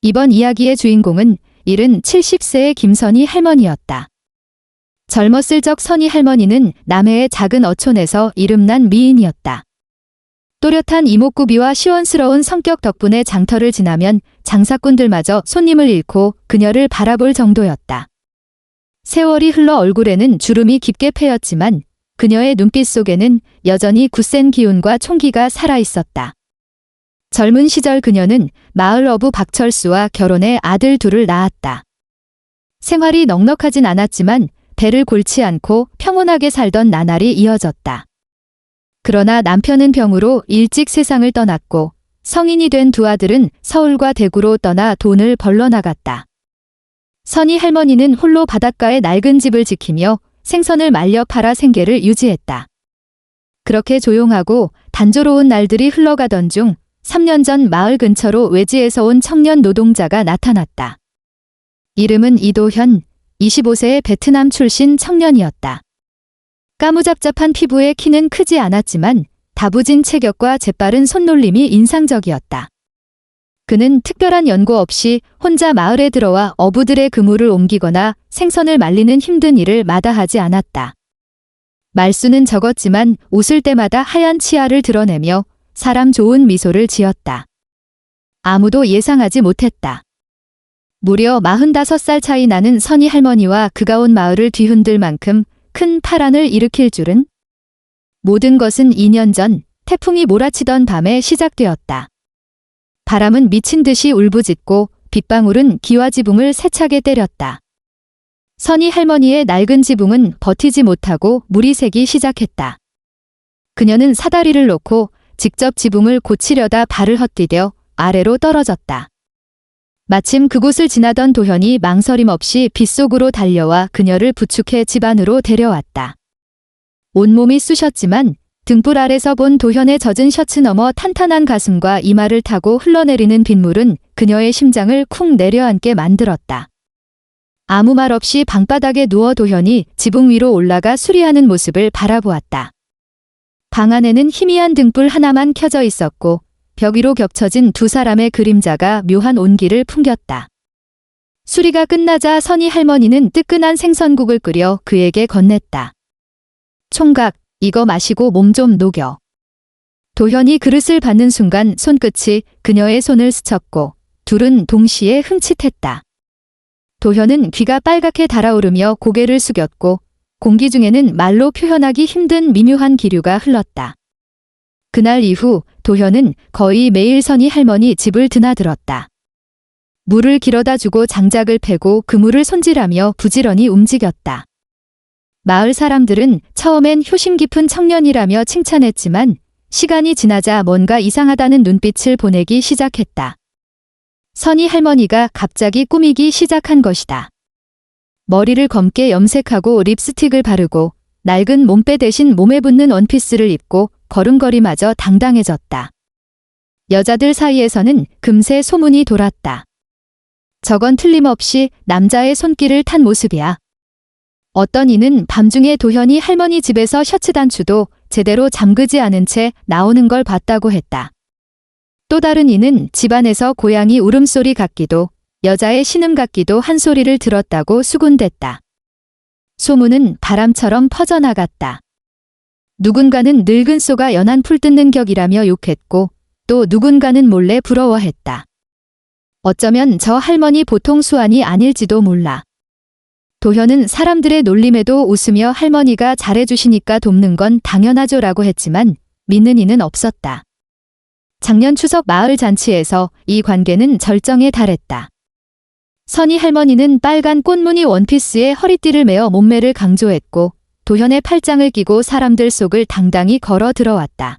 이번 이야기의 주인공은 70세의 김선희 할머니였다. 젊었을 적 선희 할머니는 남해의 작은 어촌에서 이름난 미인이었다. 또렷한 이목구비와 시원스러운 성격 덕분에 장터를 지나면 장사꾼들마저 손님을 잃고 그녀를 바라볼 정도였다. 세월이 흘러 얼굴에는 주름이 깊게 패였지만 그녀의 눈빛 속에는 여전히 굳센 기운과 총기가 살아있었다. 젊은 시절 그녀는 마을 어부 박철수와 결혼해 아들 둘을 낳았다. 생활이 넉넉하진 않았지만 배를 골치 않고 평온하게 살던 나날이 이어졌다. 그러나 남편은 병으로 일찍 세상을 떠났고 성인이 된 두 아들은 서울과 대구로 떠나 돈을 벌러 나갔다. 선희 할머니는 홀로 바닷가의 낡은 집을 지키며 생선을 말려 팔아 생계를 유지했다. 그렇게 조용하고 단조로운 날들이 흘러가던 중 3년 전 마을 근처로 외지에서 온 청년 노동자가 나타났다. 이름은 이도현, 25세의 베트남 출신 청년이었다. 까무잡잡한 피부에 키는 크지 않았지만 다부진 체격과 재빠른 손놀림이 인상적이었다. 그는 특별한 연고 없이 혼자 마을에 들어와 어부들의 그물을 옮기거나 생선을 말리는 힘든 일을 마다하지 않았다. 말수는 적었지만 웃을 때마다 하얀 치아를 드러내며 사람 좋은 미소를 지었다. 아무도 예상하지 못했다. 무려 45살 차이 나는 선희 할머니와 그가 온 마을을 뒤흔들 만큼 큰 파란을 일으킬 줄은? 모든 것은 2년 전 태풍이 몰아치던 밤에 시작되었다. 바람은 미친 듯이 울부짖고 빗방울은 기와 지붕을 세차게 때렸다. 선희 할머니의 낡은 지붕은 버티지 못하고 물이 새기 시작했다. 그녀는 사다리를 놓고 직접 지붕을 고치려다 발을 헛디뎌 아래로 떨어졌다. 마침 그곳을 지나던 도현이 망설임 없이 빗속으로 달려와 그녀를 부축해 집 안으로 데려왔다. 온몸이 쑤셨지만 등불 아래서 본 도현의 젖은 셔츠 너머 탄탄한 가슴과 이마를 타고 흘러내리는 빗물은 그녀의 심장을 쿵 내려앉게 만들었다. 아무 말 없이 방바닥에 누워 도현이 지붕 위로 올라가 수리하는 모습을 바라보았다. 방 안에는 희미한 등불 하나만 켜져 있었고 벽 위로 겹쳐진 두 사람의 그림자가 묘한 온기를 풍겼다. 수리가 끝나자 선희 할머니는 뜨끈한 생선국을 끓여 그에게 건넸다. 총각, 이거 마시고 몸 좀 녹여. 도현이 그릇을 받는 순간 손끝이 그녀의 손을 스쳤고 둘은 동시에 흠칫했다. 도현은 귀가 빨갛게 달아오르며 고개를 숙였고 공기 중에는 말로 표현하기 힘든 미묘한 기류가 흘렀다. 그날 이후 도현은 거의 매일 선희 할머니 집을 드나들었다. 물을 길어다 주고 장작을 패고 그물을 손질하며 부지런히 움직였다. 마을 사람들은 처음엔 효심 깊은 청년이라며 칭찬했지만 시간이 지나자 뭔가 이상하다는 눈빛을 보내기 시작했다. 선희 할머니가 갑자기 꾸미기 시작한 것이다. 머리를 검게 염색하고 립스틱을 바르고 낡은 몸빼 대신 몸에 붙는 원피스를 입고 걸음걸이마저 당당해졌다. 여자들 사이에서는 금세 소문이 돌았다. 저건 틀림없이 남자의 손길을 탄 모습이야. 어떤 이는 밤중에 도현이 할머니 집에서 셔츠 단추도 제대로 잠그지 않은 채 나오는 걸 봤다고 했다. 또 다른 이는 집안에서 고양이 울음소리 같기도 여자의 신음 같기도 한 소리를 들었다고 수군댔다. 소문은 바람처럼 퍼져나갔다. 누군가는 늙은 쏘가 연한 풀 뜯는 격이라며 욕했고 또 누군가는 몰래 부러워했다. 어쩌면 저 할머니 보통 수완이 아닐지도 몰라. 도현은 사람들의 놀림에도 웃으며 할머니가 잘해주시니까 돕는 건 당연하죠라고 했지만 믿는 이는 없었다. 작년 추석 마을 잔치에서 이 관계는 절정에 달했다. 선희 할머니는 빨간 꽃무늬 원피스에 허리띠를 메어 몸매를 강조했고 도현의 팔짱을 끼고 사람들 속을 당당히 걸어 들어왔다.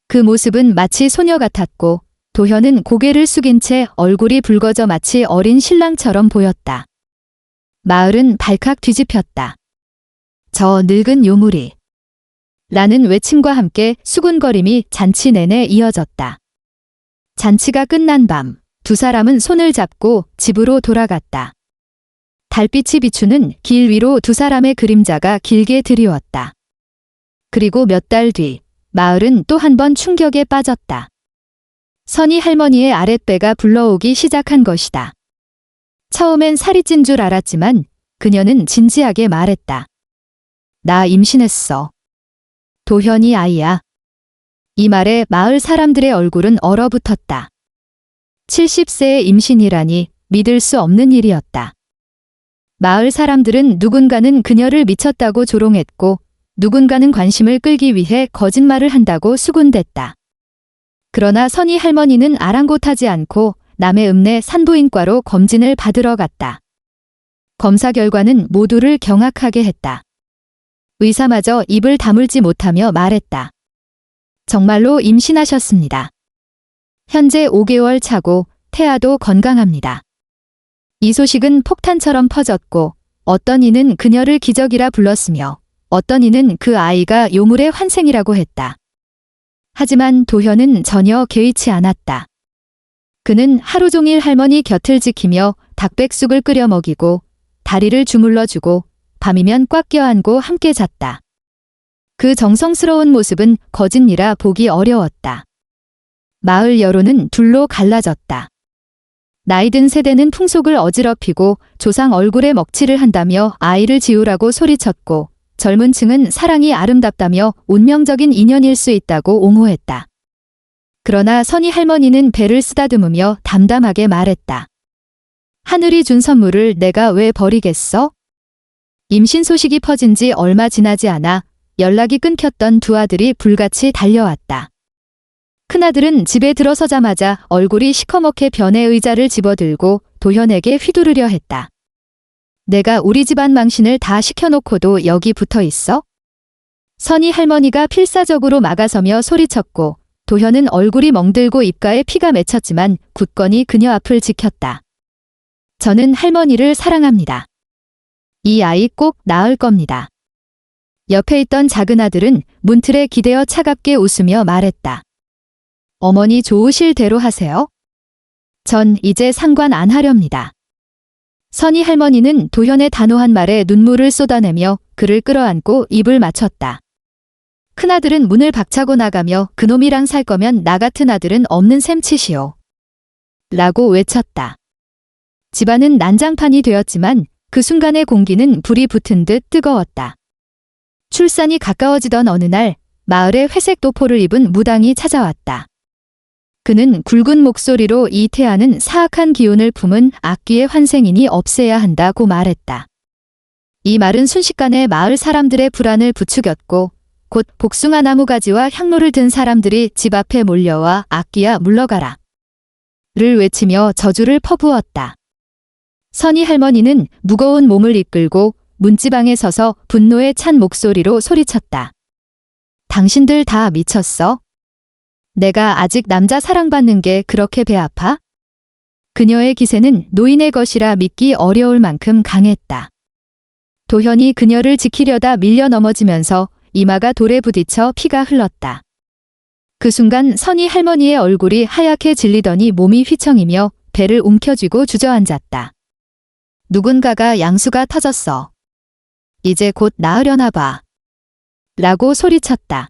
그 모습은 마치 소녀 같았고 도현은 고개를 숙인 채 얼굴이 붉어져 마치 어린 신랑처럼 보였다. 마을은 발칵 뒤집혔다. 저 늙은 요물이 라는 외침과 함께 수군거림이 잔치 내내 이어졌다. 잔치가 끝난 밤 두 사람은 손을 잡고 집으로 돌아갔다. 달빛이 비추는 길 위로 두 사람의 그림자가 길게 드리웠다. 그리고 몇 달 뒤 마을은 또 한 번 충격에 빠졌다. 선희 할머니의 아랫배가 불러오기 시작한 것이다. 처음엔 살이 찐 줄 알았지만 그녀는 진지하게 말했다. 나 임신했어. 도현이 아이야. 이 말에 마을 사람들의 얼굴은 얼어붙었다. 70세의 임신이라니 믿을 수 없는 일이었다. 마을 사람들은 누군가는 그녀를 미쳤다고 조롱했고 누군가는 관심을 끌기 위해 거짓말을 한다고 수군댔다. 그러나 선희 할머니는 아랑곳하지 않고 남해 읍내 산부인과로 검진을 받으러 갔다. 검사 결과는 모두를 경악하게 했다. 의사마저 입을 다물지 못하며 말했다. 정말로 임신하셨습니다. 현재 5개월 차고 태아도 건강합니다. 이 소식은 폭탄처럼 퍼졌고 어떤 이는 그녀를 기적이라 불렀으며 어떤 이는 그 아이가 요물의 환생이라고 했다. 하지만 도현은 전혀 개의치 않았다. 그는 하루 종일 할머니 곁을 지키며 닭백숙을 끓여 먹이고 다리를 주물러주고 밤이면 꽉 껴안고 함께 잤다. 그 정성스러운 모습은 거짓이라 보기 어려웠다. 마을 여론은 둘로 갈라졌다. 나이든 세대는 풍속을 어지럽히고 조상 얼굴에 먹칠을 한다며 아이를 지우라고 소리쳤고 젊은 층은 사랑이 아름답다며 운명적인 인연일 수 있다고 옹호했다. 그러나 선희 할머니는 배를 쓰다듬으며 담담하게 말했다. 하늘이 준 선물을 내가 왜 버리겠어? 임신 소식이 퍼진 지 얼마 지나지 않아 연락이 끊겼던 두 아들이 불같이 달려왔다. 큰아들은 집에 들어서자마자 얼굴이 시커멓게 변해 의자를 집어들고 도현에게 휘두르려 했다. 내가 우리 집안 망신을 다 시켜놓고도 여기 붙어 있어? 선희 할머니가 필사적으로 막아서며 소리쳤고 도현은 얼굴이 멍들고 입가에 피가 맺혔지만 굳건히 그녀 앞을 지켰다. 저는 할머니를 사랑합니다. 이 아이 꼭 낳을 겁니다. 옆에 있던 작은 아들은 문틀에 기대어 차갑게 웃으며 말했다. 어머니 좋으실 대로 하세요. 전 이제 상관 안 하렵니다. 선희 할머니는 도현의 단호한 말에 눈물을 쏟아내며 그를 끌어안고 입을 맞췄다. 큰아들은 문을 박차고 나가며 그놈이랑 살 거면 나 같은 아들은 없는 셈 치시오. 라고 외쳤다. 집안은 난장판이 되었지만 그 순간의 공기는 불이 붙은 듯 뜨거웠다. 출산이 가까워지던 어느 날 마을에 회색 도포를 입은 무당이 찾아왔다. 그는 굵은 목소리로 이 태아는 사악한 기운을 품은 악귀의 환생이니 없애야 한다고 말했다. 이 말은 순식간에 마을 사람들의 불안을 부추겼고 곧 복숭아 나무 가지와 향로를 든 사람들이 집 앞에 몰려와 악귀야 물러가라 를 외치며 저주를 퍼부었다. 선희 할머니는 무거운 몸을 이끌고 문지방에 서서 분노에 찬 목소리로 소리쳤다. 당신들 다 미쳤어? 내가 아직 남자 사랑받는 게 그렇게 배 아파? 그녀의 기세는 노인의 것이라 믿기 어려울 만큼 강했다. 도현이 그녀를 지키려다 밀려 넘어지면서 이마가 돌에 부딪혀 피가 흘렀다. 그 순간 선희 할머니의 얼굴이 하얗게 질리더니 몸이 휘청이며 배를 움켜쥐고 주저앉았다. 누군가가 양수가 터졌어. 이제 곧 나으려나 봐. 라고 소리쳤다.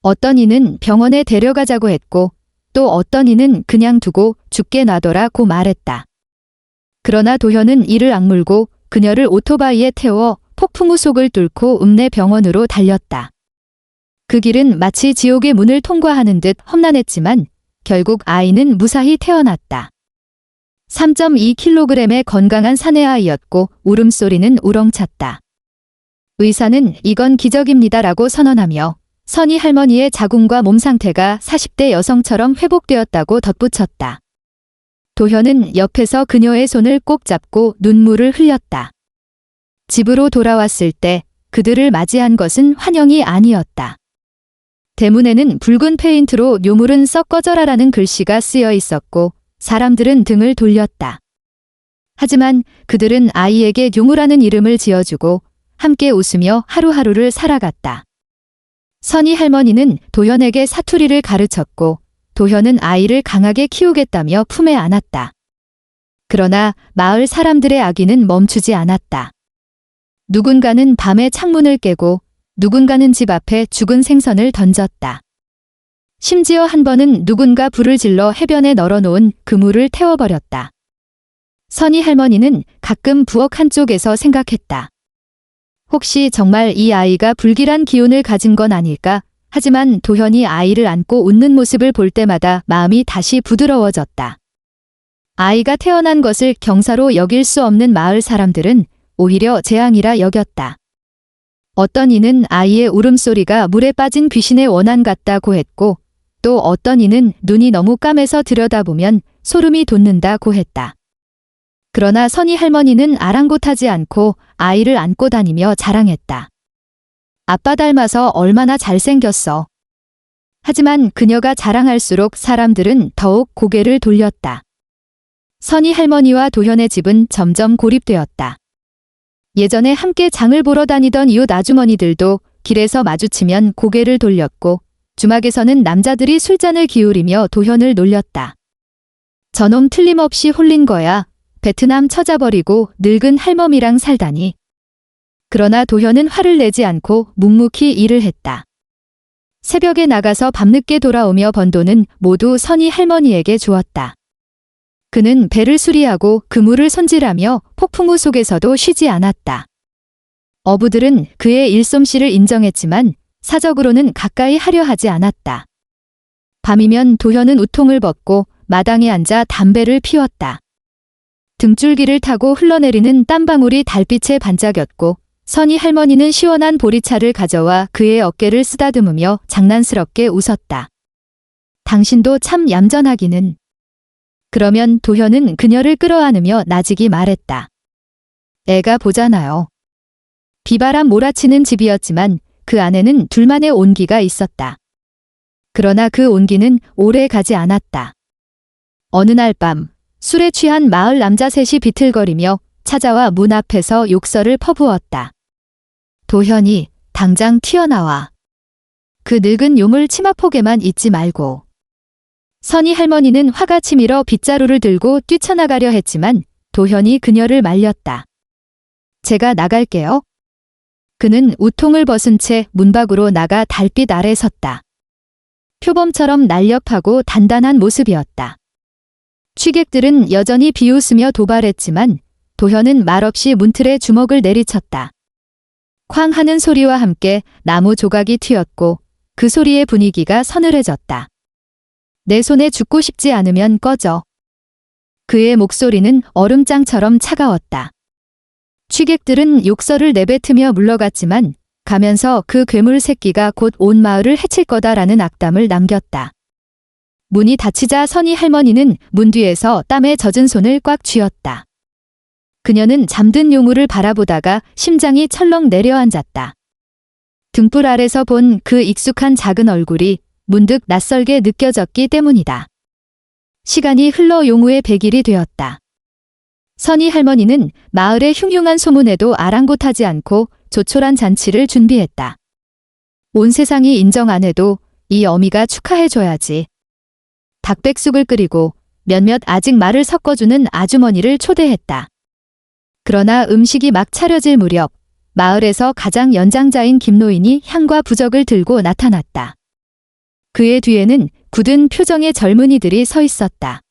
어떤 이는 병원에 데려가자고 했고 또 어떤 이는 그냥 두고 죽게 놔둬라고 말했다. 그러나 도현은 이를 악물고 그녀를 오토바이에 태워 폭풍우 속을 뚫고 읍내 병원으로 달렸다. 그 길은 마치 지옥의 문을 통과하는 듯 험난했지만 결국 아이는 무사히 태어났다. 3.2kg의 건강한 사내아이였고 울음소리는 우렁찼다. 의사는 이건 기적입니다라고 선언하며 선희 할머니의 자궁과 몸 상태가 40대 여성처럼 회복되었다고 덧붙였다. 도현은 옆에서 그녀의 손을 꼭 잡고 눈물을 흘렸다. 집으로 돌아왔을 때 그들을 맞이한 것은 환영이 아니었다. 대문에는 붉은 페인트로 묘물은 썩 꺼져라라는 글씨가 쓰여 있었고 사람들은 등을 돌렸다. 하지만 그들은 아이에게 묘무라는 이름을 지어주고 함께 웃으며 하루하루를 살아갔다. 선희 할머니는 도현에게 사투리를 가르쳤고 도현은 아이를 강하게 키우겠다며 품에 안았다. 그러나 마을 사람들의 악의는 멈추지 않았다. 누군가는 밤에 창문을 깨고 누군가는 집 앞에 죽은 생선을 던졌다. 심지어 한 번은 누군가 불을 질러 해변에 널어놓은 그물을 태워버렸다. 선희 할머니는 가끔 부엌 한쪽에서 생각했다. 혹시 정말 이 아이가 불길한 기운을 가진 건 아닐까? 하지만 도현이 아이를 안고 웃는 모습을 볼 때마다 마음이 다시 부드러워졌다. 아이가 태어난 것을 경사로 여길 수 없는 마을 사람들은 오히려 재앙이라 여겼다. 어떤 이는 아이의 울음소리가 물에 빠진 귀신의 원한 같다고 했고, 또 어떤 이는 눈이 너무 까매서 들여다보면 소름이 돋는다고 했다. 그러나 선희 할머니는 아랑곳하지 않고 아이를 안고 다니며 자랑했다. 아빠 닮아서 얼마나 잘생겼어. 하지만 그녀가 자랑할수록 사람들은 더욱 고개를 돌렸다. 선희 할머니와 도현의 집은 점점 고립되었다. 예전에 함께 장을 보러 다니던 이웃 아주머니들도 길에서 마주치면 고개를 돌렸고, 주막에서는 남자들이 술잔을 기울이며 도현을 놀렸다. 저놈 틀림없이 홀린 거야. 베트남 쳐자버리고 늙은 할멈이랑 살다니. 그러나 도현은 화를 내지 않고 묵묵히 일을 했다. 새벽에 나가서 밤늦게 돌아오며 번 돈은 모두 선희 할머니에게 주었다. 그는 배를 수리하고 그물을 손질하며 폭풍우 속에서도 쉬지 않았다. 어부들은 그의 일솜씨를 인정했지만 사적으로는 가까이 하려 하지 않았다. 밤이면 도현은 우통을 벗고 마당에 앉아 담배를 피웠다. 등줄기를 타고 흘러내리는 땀방울이 달빛에 반짝였고, 선희 할머니는 시원한 보리차를 가져와 그의 어깨를 쓰다듬으며 장난스럽게 웃었다. 당신도 참 얌전하기는. 그러면 도현은 그녀를 끌어안으며 나직이 말했다. 애가 보잖아요. 비바람 몰아치는 집이었지만 그 안에는 둘만의 온기가 있었다. 그러나 그 온기는 오래 가지 않았다. 어느 날 밤, 술에 취한 마을 남자 셋이 비틀거리며 찾아와 문 앞에서 욕설을 퍼부었다. 도현이, 당장 튀어나와. 그 늙은 요물 치마폭에만 있지 말고. 선희 할머니는 화가 치밀어 빗자루를 들고 뛰쳐나가려 했지만 도현이 그녀를 말렸다. 제가 나갈게요. 그는 우통을 벗은 채 문 밖으로 나가 달빛 아래 섰다. 표범처럼 날렵하고 단단한 모습이었다. 취객들은 여전히 비웃으며 도발했지만 도현은 말없이 문틀에 주먹을 내리쳤다. 쾅 하는 소리와 함께 나무 조각이 튀었고 그 소리의 분위기가 서늘해졌다. 내 손에 죽고 싶지 않으면 꺼져. 그의 목소리는 얼음장처럼 차가웠다. 취객들은 욕설을 내뱉으며 물러갔지만 가면서 그 괴물 새끼가 곧 온 마을을 해칠 거다라는 악담을 남겼다. 문이 닫히자 선희 할머니는 문 뒤에서 땀에 젖은 손을 꽉 쥐었다. 그녀는 잠든 요물을 바라보다가 심장이 철렁 내려앉았다. 등불 아래서 본 그 익숙한 작은 얼굴이 문득 낯설게 느껴졌기 때문이다. 시간이 흘러 용우의 100일이 되었다. 선희 할머니는 마을의 흉흉한 소문에도 아랑곳하지 않고 조촐한 잔치를 준비했다. 온 세상이 인정 안 해도 이 어미가 축하해줘야지. 닭백숙을 끓이고 몇몇 아직 말을 섞어주는 아주머니를 초대했다. 그러나 음식이 막 차려질 무렵 마을에서 가장 연장자인 김노인이 향과 부적을 들고 나타났다. 그의 뒤에는 굳은 표정의 젊은이들이 서 있었다.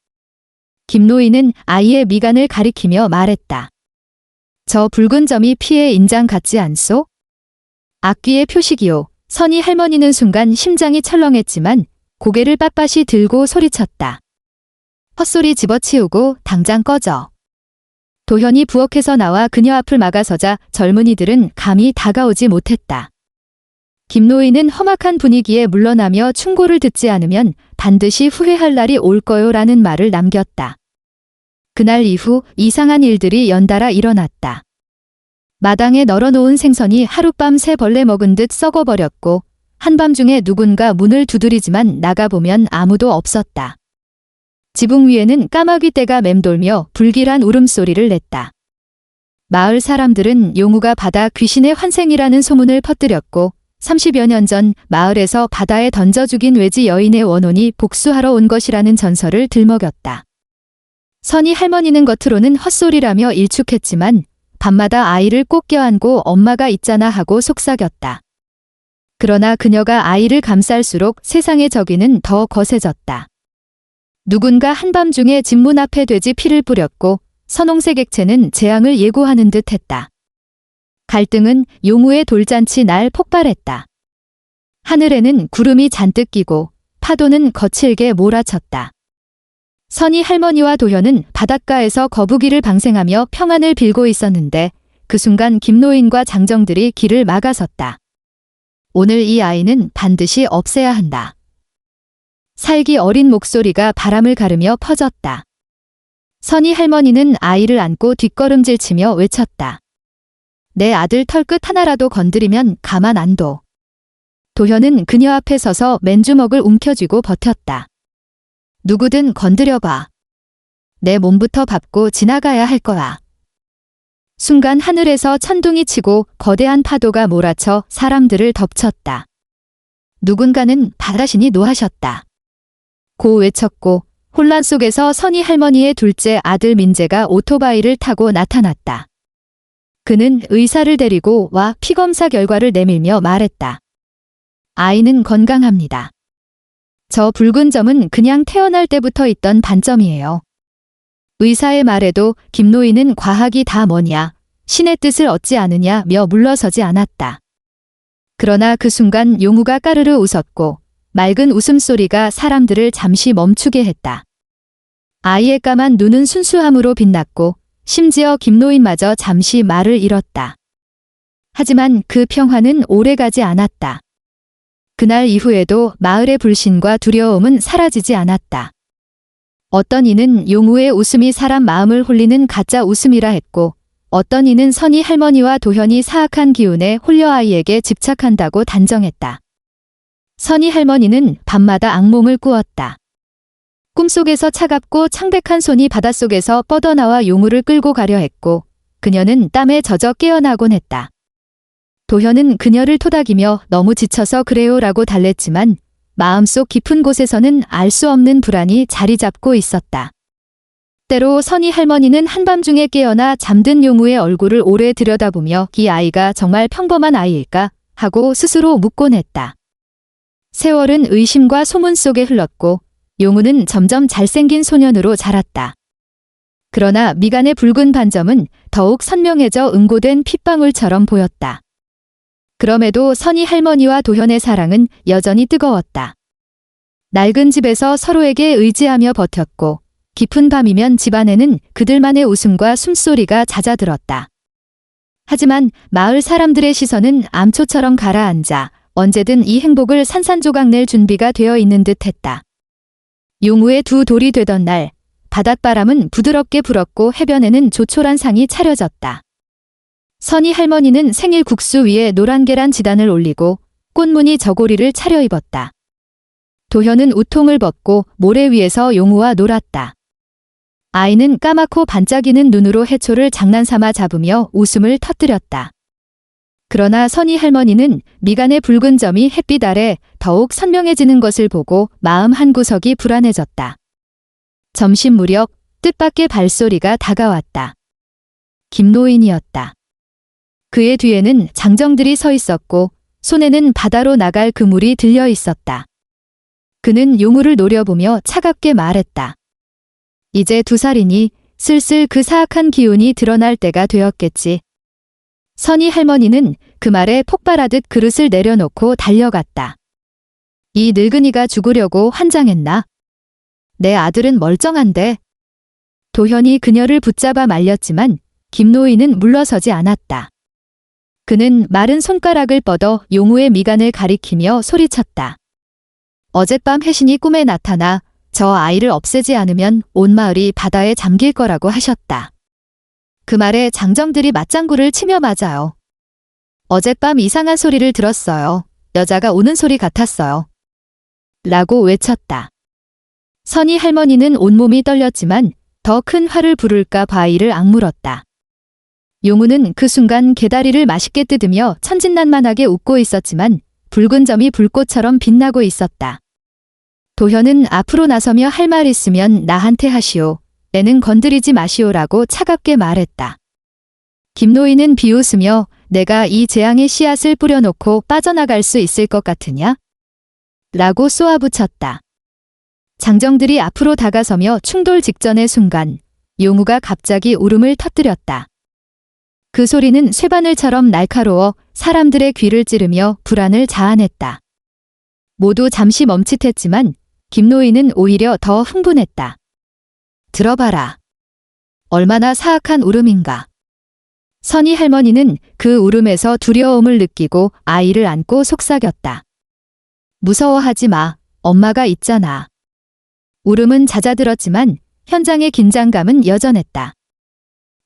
김노인은 아이의 미간을 가리키며 말했다. 저 붉은 점이 피의 인장 같지 않소? 악귀의 표식이요. 선희 할머니는 순간 심장이 철렁했지만 고개를 빳빳이 들고 소리쳤다. 헛소리 집어치우고 당장 꺼져. 도현이 부엌에서 나와 그녀 앞을 막아서자 젊은이들은 감히 다가오지 못했다. 김노인은 험악한 분위기에 물러나며 충고를 듣지 않으면 반드시 후회할 날이 올 거요라는 말을 남겼다. 그날 이후 이상한 일들이 연달아 일어났다. 마당에 널어놓은 생선이 하룻밤 새 벌레 먹은 듯 썩어버렸고 한밤중에 누군가 문을 두드리지만 나가보면 아무도 없었다. 지붕 위에는 까마귀 떼가 맴돌며 불길한 울음소리를 냈다. 마을 사람들은 용우가 바다 귀신의 환생이라는 소문을 퍼뜨렸고 30여 년 전 마을에서 바다에 던져 죽인 외지 여인의 원혼이 복수하러 온 것이라는 전설을 들먹였다. 선희 할머니는 겉으로는 헛소리라며 일축했지만 밤마다 아이를 꼭 껴안고 엄마가 있잖아 하고 속삭였다. 그러나 그녀가 아이를 감쌀수록 세상의 적이는 더 거세졌다. 누군가 한밤중에 집 문 앞에 돼지 피를 뿌렸고 선홍색 액체는 재앙을 예고하는 듯 했다. 갈등은 용우의 돌잔치 날 폭발했다. 하늘에는 구름이 잔뜩 끼고 파도는 거칠게 몰아쳤다. 선희 할머니와 도현은 바닷가에서 거북이를 방생하며 평안을 빌고 있었는데 그 순간 김노인과 장정들이 길을 막아섰다. 오늘 이 아이는 반드시 없애야 한다. 살기 어린 목소리가 바람을 가르며 퍼졌다. 선희 할머니는 아이를 안고 뒷걸음질치며 외쳤다. 내 아들 털끝 하나라도 건드리면 가만 안 둬. 도현은 그녀 앞에 서서 맨주먹을 움켜쥐고 버텼다. 누구든 건드려봐. 내 몸부터 밟고 지나가야 할 거야. 순간 하늘에서 천둥이 치고 거대한 파도가 몰아쳐 사람들을 덮쳤다. 누군가는 바다신이 노하셨다. 고 외쳤고 혼란 속에서 선희 할머니의 둘째 아들 민재가 오토바이를 타고 나타났다. 그는 의사를 데리고 와 피검사 결과를 내밀며 말했다. 아이는 건강합니다. 저 붉은 점은 그냥 태어날 때부터 있던 반점이에요. 의사의 말에도 김노인은 과학이 다 뭐냐, 신의 뜻을 얻지 않으냐며 물러서지 않았다. 그러나 그 순간 용우가 까르르 웃었고 맑은 웃음소리가 사람들을 잠시 멈추게 했다. 아이의 까만 눈은 순수함으로 빛났고 심지어 김노인마저 잠시 말을 잃었다. 하지만 그 평화는 오래가지 않았다. 그날 이후에도 마을의 불신과 두려움은 사라지지 않았다. 어떤 이는 용우의 웃음이 사람 마음을 홀리는 가짜 웃음이라 했고 어떤 이는 선희 할머니와 도현이 사악한 기운에 홀려 아이에게 집착한다고 단정했다. 선희 할머니는 밤마다 악몽을 꾸었다. 꿈속에서 차갑고 창백한 손이 바닷속에서 뻗어나와 용우를 끌고 가려 했고 그녀는 땀에 젖어 깨어나곤 했다. 도현은 그녀를 토닥이며 너무 지쳐서 그래요라고 달랬지만 마음속 깊은 곳에서는 알 수 없는 불안이 자리 잡고 있었다. 때로 선희 할머니는 한밤중에 깨어나 잠든 용우의 얼굴을 오래 들여다보며 이 아이가 정말 평범한 아이일까 하고 스스로 묻곤 했다. 세월은 의심과 소문 속에 흘렀고 용우는 점점 잘생긴 소년으로 자랐다. 그러나 미간의 붉은 반점은 더욱 선명해져 응고된 핏방울처럼 보였다. 그럼에도 선희 할머니와 도현의 사랑은 여전히 뜨거웠다. 낡은 집에서 서로에게 의지하며 버텼고 깊은 밤이면 집안에는 그들만의 웃음과 숨소리가 잦아들었다. 하지만 마을 사람들의 시선은 암초처럼 가라앉아 언제든 이 행복을 산산조각 낼 준비가 되어 있는 듯 했다. 용우의 두 돌이 되던 날 바닷바람은 부드럽게 불었고 해변에는 조촐한 상이 차려졌다. 선희 할머니는 생일 국수 위에 노란 계란 지단을 올리고 꽃무늬 저고리를 차려입었다. 도현은 우통을 벗고 모래 위에서 용우와 놀았다. 아이는 까맣고 반짝이는 눈으로 해초를 장난삼아 잡으며 웃음을 터뜨렸다. 그러나 선희 할머니는 미간의 붉은 점이 햇빛 아래 더욱 선명해지는 것을 보고 마음 한구석이 불안해졌다. 점심 무렵 뜻밖의 발소리가 다가왔다. 김노인이었다. 그의 뒤에는 장정들이 서 있었고 손에는 바다로 나갈 그물이 들려 있었다. 그는 용우를 노려보며 차갑게 말했다. 이제 2살이니 슬슬 그 사악한 기운이 드러날 때가 되었겠지. 선희 할머니는 그 말에 폭발하듯 그릇을 내려놓고 달려갔다. 이 늙은이가 죽으려고 환장했나? 내 아들은 멀쩡한데. 도현이 그녀를 붙잡아 말렸지만 김노인은 물러서지 않았다. 그는 마른 손가락을 뻗어 용우의 미간을 가리키며 소리쳤다. 어젯밤 해신이 꿈에 나타나 저 아이를 없애지 않으면 온 마을이 바다에 잠길 거라고 하셨다. 그 말에 장정들이 맞장구를 치며 맞아요. 어젯밤 이상한 소리를 들었어요. 여자가 우는 소리 같았어요. 라고 외쳤다. 선희 할머니는 온몸이 떨렸지만 더 큰 화를 부를까 봐 이를 악물었다. 용우는 그 순간 개다리를 맛있게 뜯으며 천진난만하게 웃고 있었지만 붉은 점이 불꽃처럼 빛나고 있었다. 도현은 앞으로 나서며 할 말 있으면 나한테 하시오. 애는 건드리지 마시오라고 차갑게 말했다. 김노인은 비웃으며 내가 이 재앙의 씨앗을 뿌려놓고 빠져나갈 수 있을 것 같으냐? 라고 쏘아붙였다. 장정들이 앞으로 다가서며 충돌 직전의 순간 용우가 갑자기 울음을 터뜨렸다. 그 소리는 쇠바늘처럼 날카로워 사람들의 귀를 찌르며 불안을 자아냈다. 모두 잠시 멈칫했지만 김노인은 오히려 더 흥분했다. 들어봐라. 얼마나 사악한 울음인가. 선희 할머니는 그 울음에서 두려움을 느끼고 아이를 안고 속삭였다. 무서워하지 마. 엄마가 있잖아. 울음은 잦아들었지만 현장의 긴장감은 여전했다.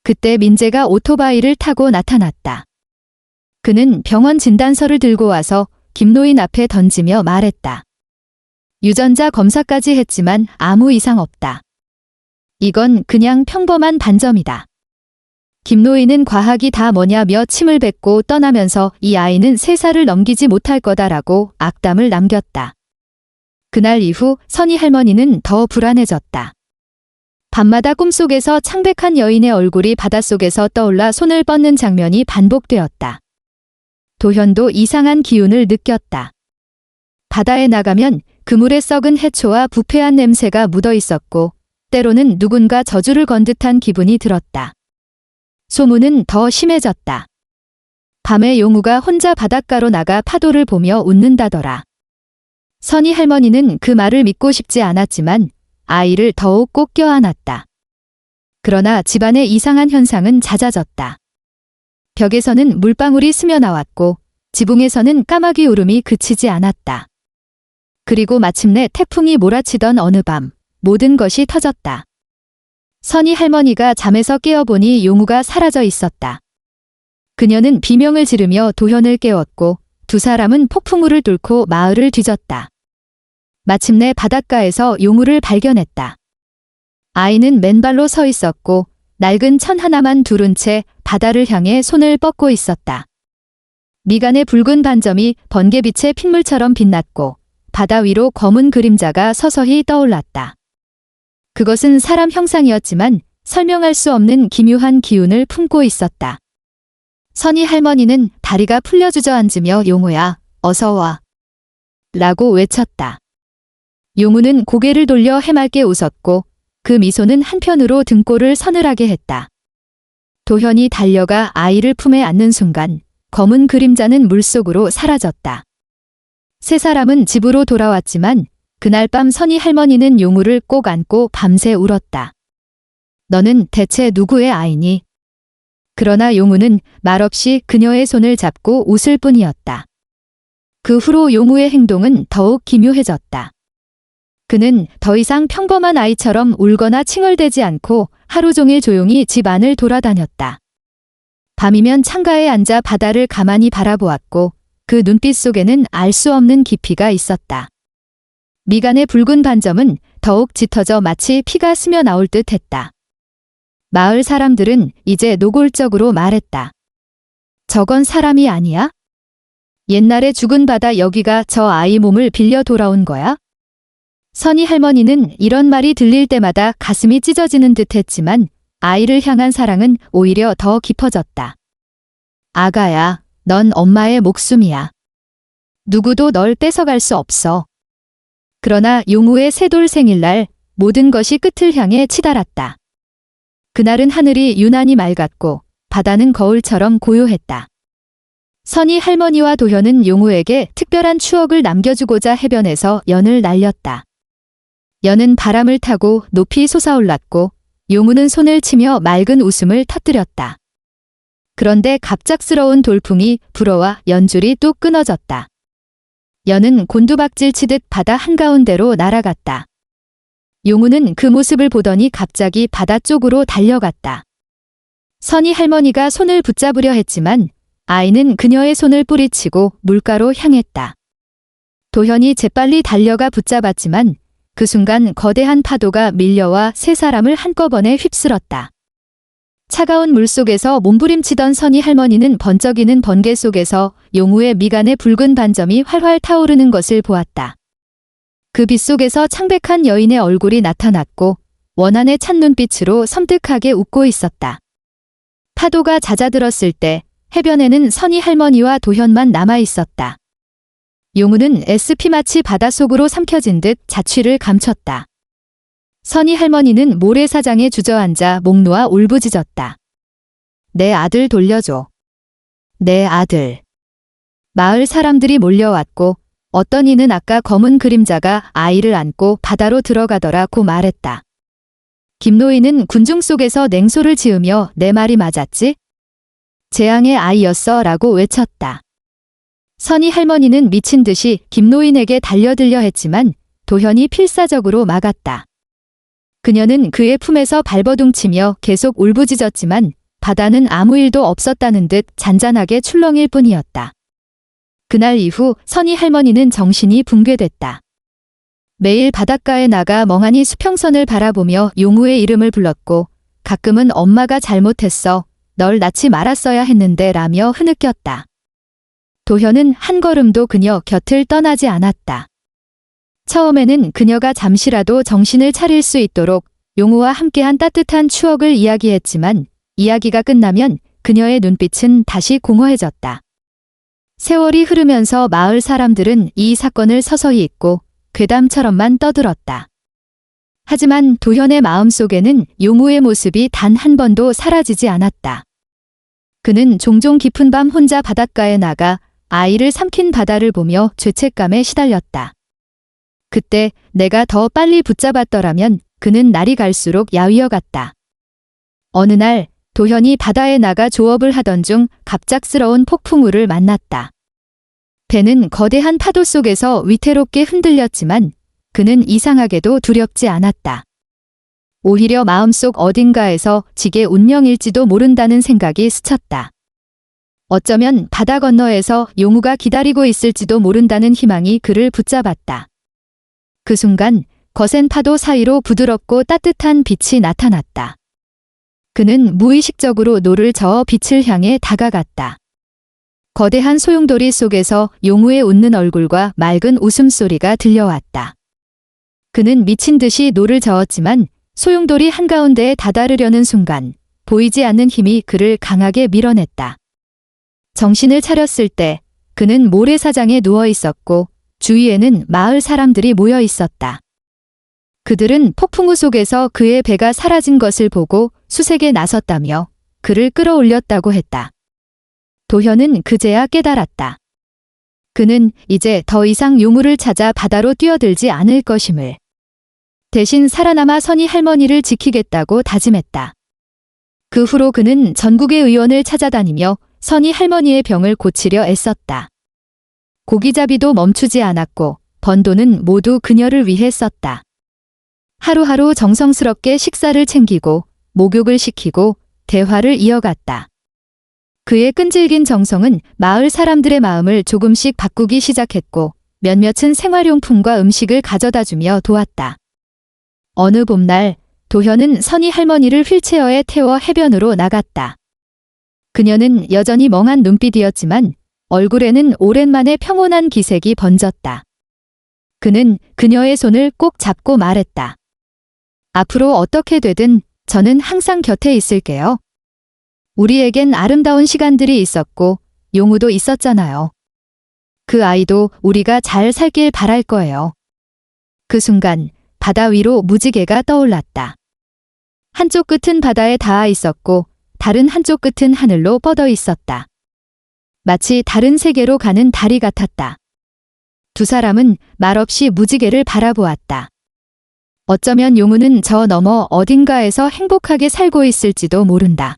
그때 민재가 오토바이를 타고 나타났다. 그는 병원 진단서를 들고 와서 김노인 앞에 던지며 말했다. 유전자 검사까지 했지만 아무 이상 없다. 이건 그냥 평범한 반점이다. 김노인은 과학이 다 뭐냐며 침을 뱉고 떠나면서 이 아이는 3살을 넘기지 못할 거다라고 악담을 남겼다. 그날 이후 선희 할머니는 더 불안해졌다. 밤마다 꿈속에서 창백한 여인의 얼굴이 바닷속에서 떠올라 손을 뻗는 장면이 반복되었다. 도현도 이상한 기운을 느꼈다. 바다에 나가면 그물에 썩은 해초와 부패한 냄새가 묻어 있었고 때로는 누군가 저주를 건 듯한 기분이 들었다. 소문은 더 심해졌다. 밤에 용우가 혼자 바닷가로 나가 파도를 보며 웃는다더라. 선희 할머니는 그 말을 믿고 싶지 않았지만 아이를 더욱 꼭 껴안았다. 그러나 집안의 이상한 현상은 잦아졌다. 벽에서는 물방울이 스며나왔고 지붕에서는 까마귀 울음이 그치지 않았다. 그리고 마침내 태풍이 몰아치던 어느 밤 모든 것이 터졌다. 선희 할머니가 잠에서 깨어보니 용우가 사라져 있었다. 그녀는 비명을 지르며 도현을 깨웠고 두 사람은 폭풍우를 뚫고 마을을 뒤졌다. 마침내 바닷가에서 용우를 발견했다. 아이는 맨발로 서 있었고 낡은 천 하나만 두른 채 바다를 향해 손을 뻗고 있었다. 미간의 붉은 반점이 번개빛의 핏물처럼 빛났고 바다 위로 검은 그림자가 서서히 떠올랐다. 그것은 사람 형상이었지만 설명할 수 없는 기묘한 기운을 품고 있었다. 선희 할머니는 다리가 풀려 주저앉으며 용우야, 어서 와. 라고 외쳤다. 용우는 고개를 돌려 해맑게 웃었고 그 미소는 한편으로 등골을 서늘하게 했다. 도현이 달려가 아이를 품에 안는 순간 검은 그림자는 물속으로 사라졌다. 세 사람은 집으로 돌아왔지만 그날 밤 선희 할머니는 용우를 꼭 안고 밤새 울었다. 너는 대체 누구의 아이니? 그러나 용우는 말없이 그녀의 손을 잡고 웃을 뿐이었다. 그 후로 용우의 행동은 더욱 기묘해졌다. 그는 더 이상 평범한 아이처럼 울거나 칭얼대지 않고 하루 종일 조용히 집 안을 돌아다녔다. 밤이면 창가에 앉아 바다를 가만히 바라보았고 그 눈빛 속에는 알 수 없는 깊이가 있었다. 미간의 붉은 반점은 더욱 짙어져 마치 피가 스며 나올 듯 했다. 마을 사람들은 이제 노골적으로 말했다. 저건 사람이 아니야? 옛날에 죽은 바다 여기가 저 아이 몸을 빌려 돌아온 거야? 선희 할머니는 이런 말이 들릴 때마다 가슴이 찢어지는 듯 했지만 아이를 향한 사랑은 오히려 더 깊어졌다. 아가야, 넌 엄마의 목숨이야. 누구도 널 뺏어갈 수 없어. 그러나 용우의 셋돌 생일날 모든 것이 끝을 향해 치달았다. 그날은 하늘이 유난히 맑았고 바다는 거울처럼 고요했다. 선희 할머니와 도현은 용우에게 특별한 추억을 남겨주고자 해변에서 연을 날렸다. 연은 바람을 타고 높이 솟아올랐고 용우는 손을 치며 맑은 웃음을 터뜨렸다. 그런데 갑작스러운 돌풍이 불어와 연줄이 뚝 끊어졌다. 연은 곤두박질 치듯 바다 한가운데로 날아갔다. 용우는 그 모습을 보더니 갑자기 바다 쪽으로 달려갔다. 선희 할머니가 손을 붙잡으려 했지만 아이는 그녀의 손을 뿌리치고 물가로 향했다. 도현이 재빨리 달려가 붙잡았지만 그 순간 거대한 파도가 밀려와 세 사람을 한꺼번에 휩쓸었다. 차가운 물속에서 몸부림치던 선희 할머니는 번쩍이는 번개 속에서 용우의 미간의 붉은 반점이 활활 타오르는 것을 보았다. 그 빛 속에서 창백한 여인의 얼굴이 나타났고 원한의 찬 눈빛으로 섬뜩하게 웃고 있었다. 파도가 잦아들었을 때 해변에는 선희 할머니와 도현만 남아 있었다. 용우는 SP마치 바닷속으로 삼켜진 듯 자취를 감췄다. 선희 할머니는 모래사장에 주저앉아 목 놓아 울부짖었다. 내 아들 돌려줘. 내 아들. 마을 사람들이 몰려왔고 어떤 이는 아까 검은 그림자가 아이를 안고 바다로 들어가더라고 말했다. 김노인은 군중 속에서 냉소를 지으며 내 말이 맞았지? 재앙의 아이였어 라고 외쳤다. 선희 할머니는 미친 듯이 김노인에게 달려들려 했지만 도현이 필사적으로 막았다. 그녀는 그의 품에서 발버둥치며 계속 울부짖었지만 바다는 아무 일도 없었다는 듯 잔잔하게 출렁일 뿐이었다. 그날 이후 선희 할머니는 정신이 붕괴됐다. 매일 바닷가에 나가 멍하니 수평선을 바라보며 용우의 이름을 불렀고 가끔은 엄마가 잘못했어. 널 낳지 말았어야 했는데 라며 흐느꼈다. 도현은 한 걸음도 그녀 곁을 떠나지 않았다. 처음에는 그녀가 잠시라도 정신을 차릴 수 있도록 용우와 함께한 따뜻한 추억을 이야기했지만 이야기가 끝나면 그녀의 눈빛은 다시 공허해졌다. 세월이 흐르면서 마을 사람들은 이 사건을 서서히 잊고 괴담처럼만 떠들었다. 하지만 도현의 마음속에는 용우의 모습이 단 한 번도 사라지지 않았다. 그는 종종 깊은 밤 혼자 바닷가에 나가 아이를 삼킨 바다를 보며 죄책감에 시달렸다. 그때 내가 더 빨리 붙잡았더라면 그는 날이 갈수록 야위어갔다. 어느 날 도현이 바다에 나가 조업을 하던 중 갑작스러운 폭풍우를 만났다. 배는 거대한 파도 속에서 위태롭게 흔들렸지만 그는 이상하게도 두렵지 않았다. 오히려 마음속 어딘가에서 지게 운명일지도 모른다는 생각이 스쳤다. 어쩌면 바다 건너에서 용우가 기다리고 있을지도 모른다는 희망이 그를 붙잡았다. 그 순간 거센 파도 사이로 부드럽고 따뜻한 빛이 나타났다. 그는 무의식적으로 노를 저어 빛을 향해 다가갔다. 거대한 소용돌이 속에서 용우의 웃는 얼굴과 맑은 웃음소리가 들려왔다. 그는 미친 듯이 노를 저었지만 소용돌이 한가운데에 다다르려는 순간 보이지 않는 힘이 그를 강하게 밀어냈다. 정신을 차렸을 때 그는 모래사장에 누워 있었고 주위에는 마을 사람들이 모여 있었다. 그들은 폭풍우 속에서 그의 배가 사라진 것을 보고 수색에 나섰다며 그를 끌어올렸다고 했다. 도현은 그제야 깨달았다. 그는 이제 더 이상 용우를 찾아 바다로 뛰어들지 않을 것임을. 대신 살아남아 선희 할머니를 지키겠다고 다짐했다. 그 후로 그는 전국의 의원을 찾아다니며 선희 할머니의 병을 고치려 애썼다. 고기잡이도 멈추지 않았고 번 돈은 모두 그녀를 위해 썼다. 하루하루 정성스럽게 식사를 챙기고 목욕을 시키고 대화를 이어갔다. 그의 끈질긴 정성은 마을 사람들의 마음을 조금씩 바꾸기 시작했고 몇몇은 생활용품과 음식을 가져다주며 도왔다. 어느 봄날 도현은 선희 할머니를 휠체어에 태워 해변으로 나갔다. 그녀는 여전히 멍한 눈빛이었지만 얼굴에는 오랜만에 평온한 기색이 번졌다. 그는 그녀의 손을 꼭 잡고 말했다. 앞으로 어떻게 되든 저는 항상 곁에 있을게요. 우리에겐 아름다운 시간들이 있었고 용우도 있었잖아요. 그 아이도 우리가 잘 살길 바랄 거예요. 그 순간 바다 위로 무지개가 떠올랐다. 한쪽 끝은 바다에 닿아 있었고 다른 한쪽 끝은 하늘로 뻗어 있었다. 마치 다른 세계로 가는 달이 같았다. 두 사람은 말없이 무지개를 바라보았다. 어쩌면 용우는 저 너머 어딘가에서 행복하게 살고 있을지도 모른다.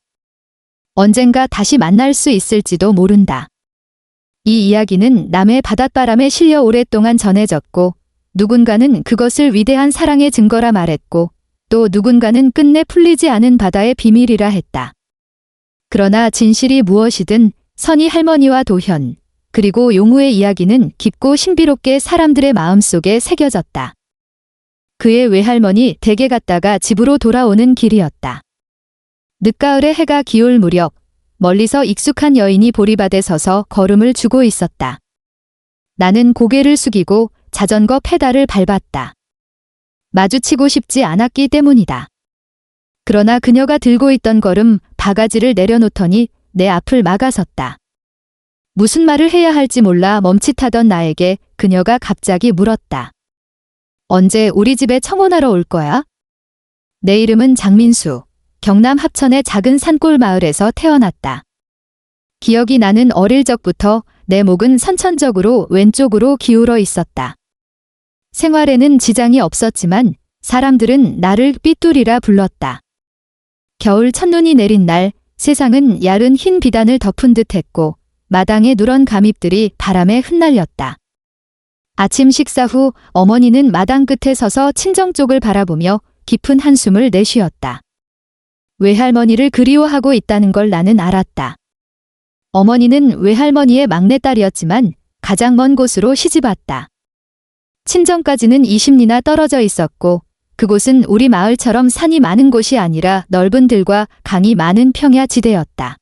언젠가 다시 만날 수 있을지도 모른다. 이 이야기는 남해 바닷바람에 실려 오랫동안 전해졌고 누군가는 그것을 위대한 사랑의 증거라 말했고 또 누군가는 끝내 풀리지 않은 바다의 비밀이라 했다. 그러나 진실이 무엇이든 선희 할머니와 도현 그리고 용우의 이야기는 깊고 신비롭게 사람들의 마음속에 새겨졌다. 그의 외할머니 댁에 갔다가 집으로 돌아오는 길이었다. 늦가을에 해가 기울 무렵 멀리서 익숙한 여인이 보리밭에 서서 걸음을 주고 있었다. 나는 고개를 숙이고 자전거 페달을 밟았다. 마주치고 싶지 않았기 때문이다. 그러나 그녀가 들고 있던 걸음 바가지를 내려놓더니 내 앞을 막아섰다. 무슨 말을 해야 할지 몰라 멈칫하던 나에게 그녀가 갑자기 물었다. 언제 우리 집에 청혼하러 올 거야? 내 이름은 장민수. 경남 합천의 작은 산골 마을에서 태어났다. 기억이 나는 어릴 적부터 내 목은 선천적으로 왼쪽으로 기울어 있었다. 생활에는 지장이 없었지만 사람들은 나를 삐뚤이라 불렀다. 겨울 첫눈이 내린 날 세상은 야른 흰 비단을 덮은 듯했고 마당의 누런 감잎들이 바람에 흩날렸다. 아침 식사 후 어머니는 마당 끝에 서서 친정 쪽을 바라보며 깊은 한숨을 내쉬었다. 외할머니를 그리워하고 있다는 걸 나는 알았다. 어머니는 외할머니의 막내딸이었지만 가장 먼 곳으로 시집왔다. 친정까지는 20리나 떨어져 있었고 그곳은 우리 마을처럼 산이 많은 곳이 아니라 넓은 들과 강이 많은 평야지대였다.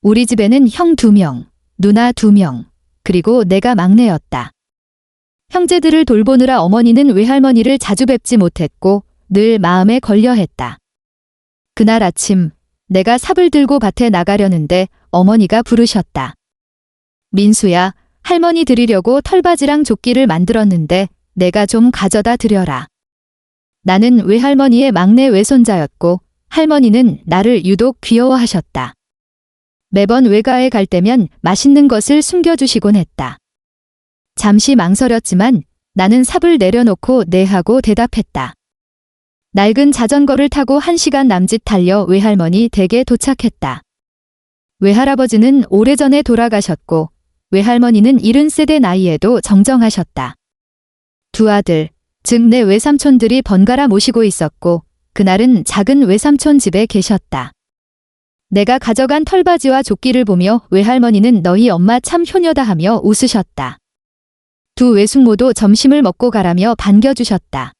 우리 집에는 형 2명, 누나 2명, 그리고 내가 막내였다. 형제들을 돌보느라 어머니는 외할머니를 자주 뵙지 못했고 늘 마음에 걸려했다. 그날 아침 내가 삽을 들고 밭에 나가려는데 어머니가 부르셨다. 민수야, 할머니 드리려고 털바지랑 조끼를 만들었는데 내가 좀 가져다 드려라. 나는 외할머니의 막내 외손자였고 할머니는 나를 유독 귀여워하셨다. 매번 외가에 갈 때면 맛있는 것을 숨겨주시곤 했다. 잠시 망설였지만 나는 삽을 내려놓고 네 하고 대답했다. 낡은 자전거를 타고 1시간 남짓 달려 외할머니 댁에 도착했다. 외할아버지는 오래전에 돌아가셨고 외할머니는 70세대 나이에도 정정하셨다. 두 아들, 즉 내 외삼촌들이 번갈아 모시고 있었고 그날은 작은 외삼촌 집에 계셨다. 내가 가져간 털바지와 조끼를 보며 외할머니는 너희 엄마 참 효녀다 하며 웃으셨다. 두 외숙모도 점심을 먹고 가라며 반겨주셨다.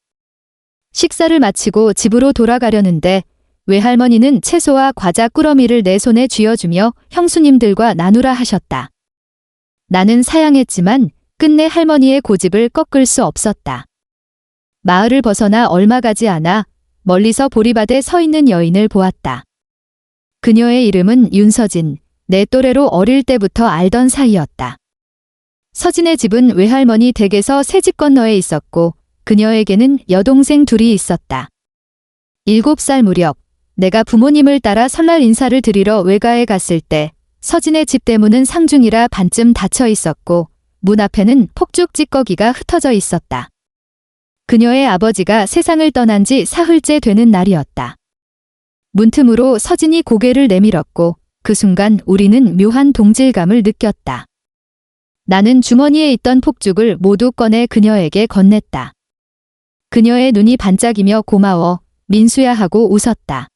식사를 마치고 집으로 돌아가려는데 외할머니는 채소와 과자 꾸러미를 내 손에 쥐어주며 형수님들과 나누라 하셨다. 나는 사양했지만 끝내 할머니의 고집을 꺾을 수 없었다. 마을을 벗어나 얼마 가지 않아 멀리서 보리밭에 서 있는 여인을 보았다. 그녀의 이름은 윤서진, 내 또래로 어릴 때부터 알던 사이였다. 서진의 집은 외할머니 댁에서 새 집 건너에 있었고 그녀에게는 여동생 둘이 있었다. 7살 무렵 내가 부모님을 따라 설날 인사를 드리러 외가에 갔을 때 서진의 집 대문은 상중이라 반쯤 닫혀 있었고 문 앞에는 폭죽 찌꺼기가 흩어져 있었다. 그녀의 아버지가 세상을 떠난 지 사흘째 되는 날이었다. 문틈으로 서진이 고개를 내밀었고 그 순간 우리는 묘한 동질감을 느꼈다. 나는 주머니에 있던 폭죽을 모두 꺼내 그녀에게 건넸다. 그녀의 눈이 반짝이며 고마워, 민수야 하고 웃었다.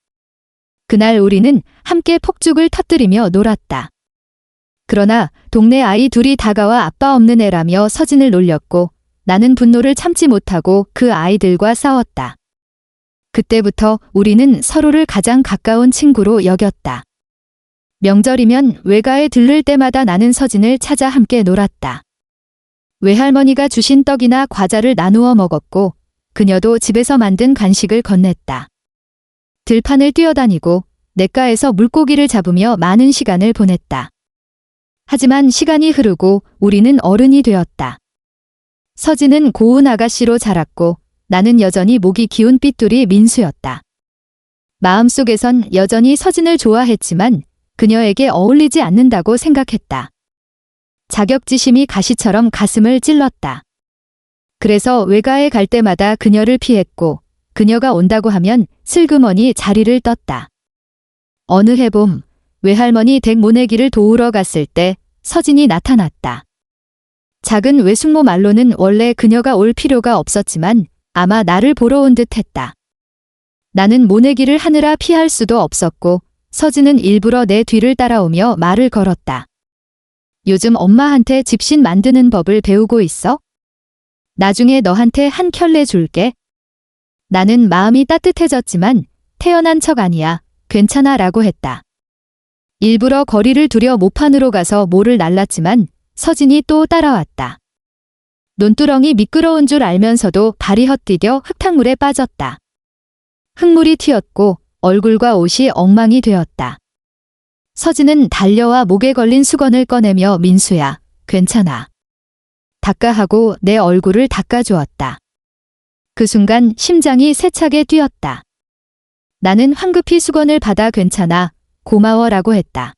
그날 우리는 함께 폭죽을 터뜨리며 놀았다. 그러나 동네 아이 둘이 다가와 아빠 없는 애라며 서진을 놀렸고 나는 분노를 참지 못하고 그 아이들과 싸웠다. 그때부터 우리는 서로를 가장 가까운 친구로 여겼다. 명절이면 외가에 들를 때마다 나는 서진을 찾아 함께 놀았다. 외할머니가 주신 떡이나 과자를 나누어 먹었고 그녀도 집에서 만든 간식을 건넸다. 들판을 뛰어다니고 냇가에서 물고기를 잡으며 많은 시간을 보냈다. 하지만 시간이 흐르고 우리는 어른이 되었다. 서진은 고운 아가씨로 자랐고 나는 여전히 목이 기운 삐뚤이 민수였다. 마음속에선 여전히 서진을 좋아했지만 그녀에게 어울리지 않는다고 생각했다. 자격지심이 가시처럼 가슴을 찔렀다. 그래서 외가에 갈 때마다 그녀를 피했고 그녀가 온다고 하면 슬그머니 자리를 떴다. 어느 해봄 외할머니 댁 모내기를 도우러 갔을 때 서진이 나타났다. 작은 외숙모 말로는 원래 그녀가 올 필요가 없었지만 아마 나를 보러 온 듯 했다. 나는 모내기를 하느라 피할 수도 없었고 서진은 일부러 내 뒤를 따라오며 말을 걸었다. 요즘 엄마한테 집신 만드는 법을 배우고 있어? 나중에 너한테 한 켤레 줄게. 나는 마음이 따뜻해졌지만 태어난 척 아니야. 괜찮아 라고 했다. 일부러 거리를 두려 모판으로 가서 모를 날랐지만 서진이 또 따라왔다. 논두렁이 미끄러운 줄 알면서도 발이 헛디뎌 흙탕물에 빠졌다. 흙물이 튀었고 얼굴과 옷이 엉망이 되었다. 서진은 달려와 목에 걸린 수건을 꺼내며 민수야, 괜찮아. 닦아 하고 내 얼굴을 닦아주었다. 그 순간 심장이 세차게 뛰었다. 나는 황급히 수건을 받아 괜찮아, 고마워라고 했다.